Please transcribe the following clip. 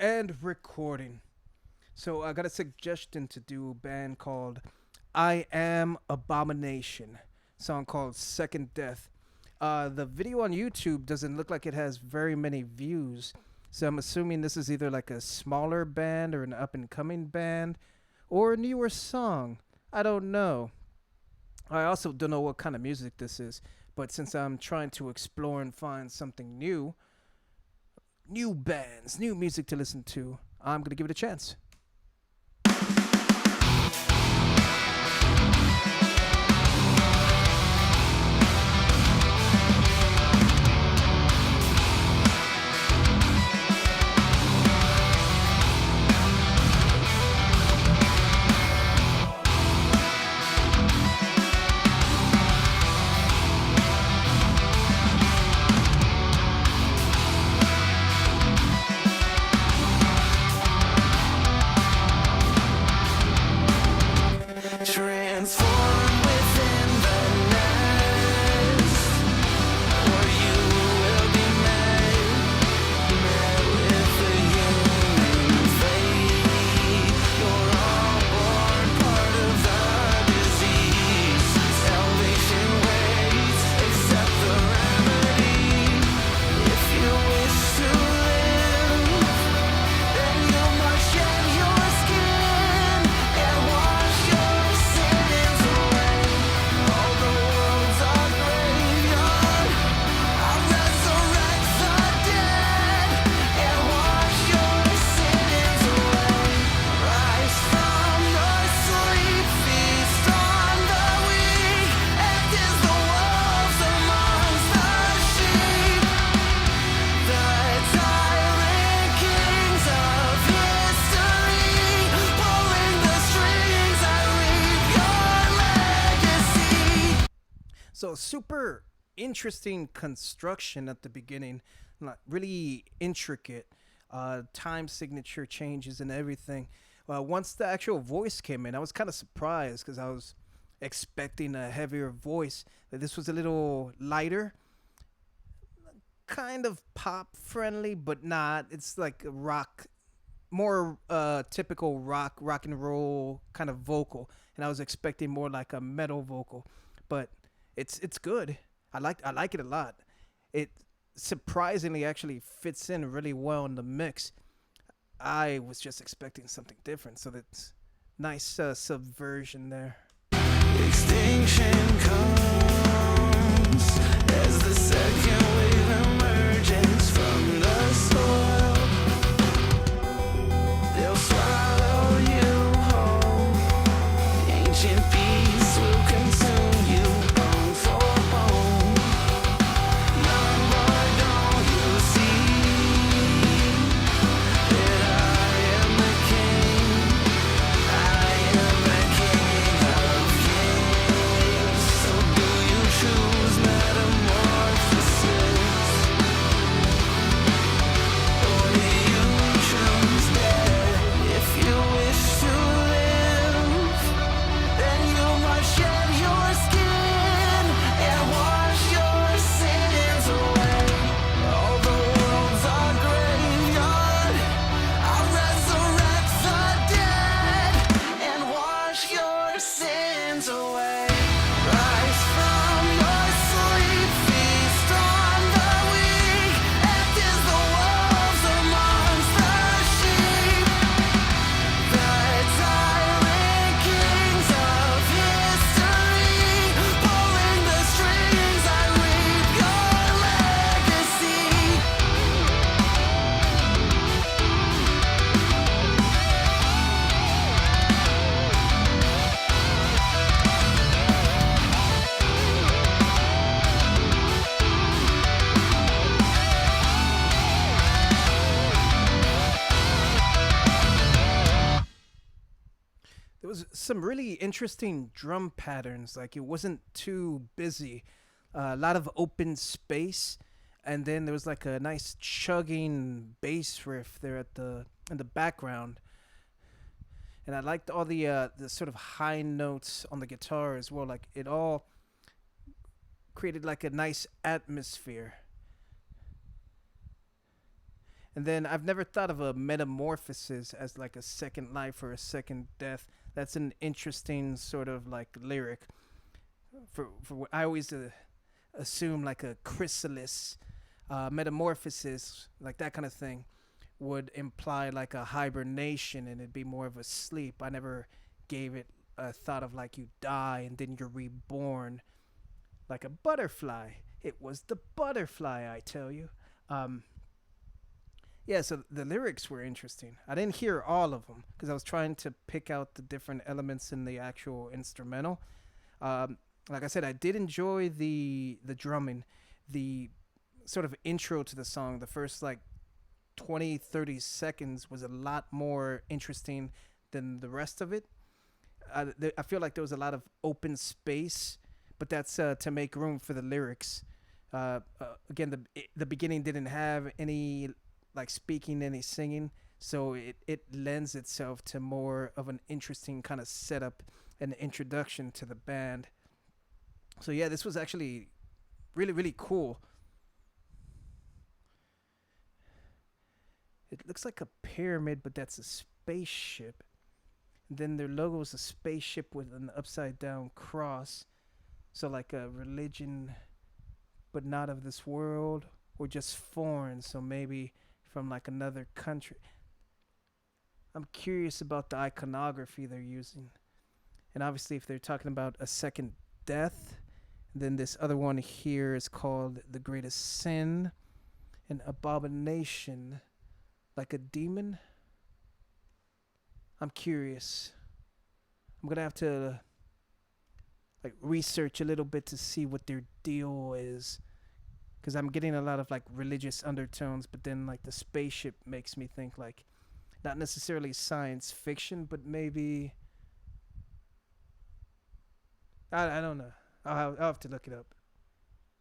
And recording. So I got a suggestion to do a band called I Am Abomination. Song called Second Death. The video on YouTube doesn't look like it has very many views. So I'm assuming this is either like a smaller band or an up and coming band or a newer song. I don't know. I also don't know what kind of music this is. But since I'm trying to explore and find something new, new bands, new music to listen to, I'm going to give it a chance. Transform within the nest, or you will be met with a human fate. You're all born part of the disease. Salvation waits, accept the remedy. If you wish to live, then you must shed your skin and wash your sins away. All the world's a graveyard. I'll resurrect the dead and wash your sins away. Rise from your sleep, feast on the weak, act as the wolves amongst the sheep. The tyrant kings of history, pulling the strings, I reap your legacy. So, super interesting construction at the beginning, like really intricate time signature changes and everything. Once the actual voice came in, I was kind of surprised because I was expecting a heavier voice. That this was a little lighter, kind of pop friendly, but not. It's like a rock, more typical rock and roll kind of vocal, and I was expecting more like a metal vocal, but it's good. I like it a lot. It surprisingly actually fits in really well in the mix. I was just expecting something different, so that's nice subversion there. Extinction comes as the second wave emerges from the soil. They'll swallow you whole. Ancient beasts will consume you bone for bone. Young boy, don't you see that I am the king? I am the king of kings. So do you choose metamorphosis, or do you choose death? If you wish to live, then you must shed your skin and wash your sins away. All the world's a graveyard. I'll resurrect the dead and wash your sins away. Rise from your sleep, feast on the weak, act as the wolves amongst the sheep. The tyrant kings of history, pulling the strings, I reap your legacy. There was some really interesting drum patterns. Like it wasn't too busy. A lot of open space, and then there was like a nice chugging bass riff there at the in the background. And I liked all the sort of high notes on the guitar as well. Like it all created like a nice atmosphere. And then I've never thought of a metamorphosis as like a second life or a second death. That's an interesting sort of like lyric. For I always assume like a chrysalis, metamorphosis, like that kind of thing, would imply like a hibernation and it'd be more of a sleep. I never gave it a thought of like you die and then you're reborn like a butterfly. It was the butterfly, I tell you. Um, yeah, so the lyrics were interesting. I didn't hear all of them because I was trying to pick out the different elements in the actual instrumental. Like I said, I did enjoy the drumming, the sort of intro to the song. The first like 20, 30 seconds was a lot more interesting than the rest of it. I feel like there was a lot of open space, but that's to make room for the lyrics. Again, the beginning didn't have any like speaking, any singing, so it lends itself to more of an interesting kind of setup and introduction to the band. So yeah, this was actually really really cool. It looks like a pyramid, but that's a spaceship. And then their logo is a spaceship with an upside down cross. So like a religion, but not of this world, or just foreign. So maybe from like another country. I'm curious about the iconography they're using. And obviously, if they're talking about a second death, then this other one here is called the greatest sin, an abomination, like a demon. I'm curious. I'm gonna have to like research a little bit to see what their deal is, because I'm getting a lot of like religious undertones, but then like the spaceship makes me think like not necessarily science fiction, but maybe I don't know. I'll have to look it up.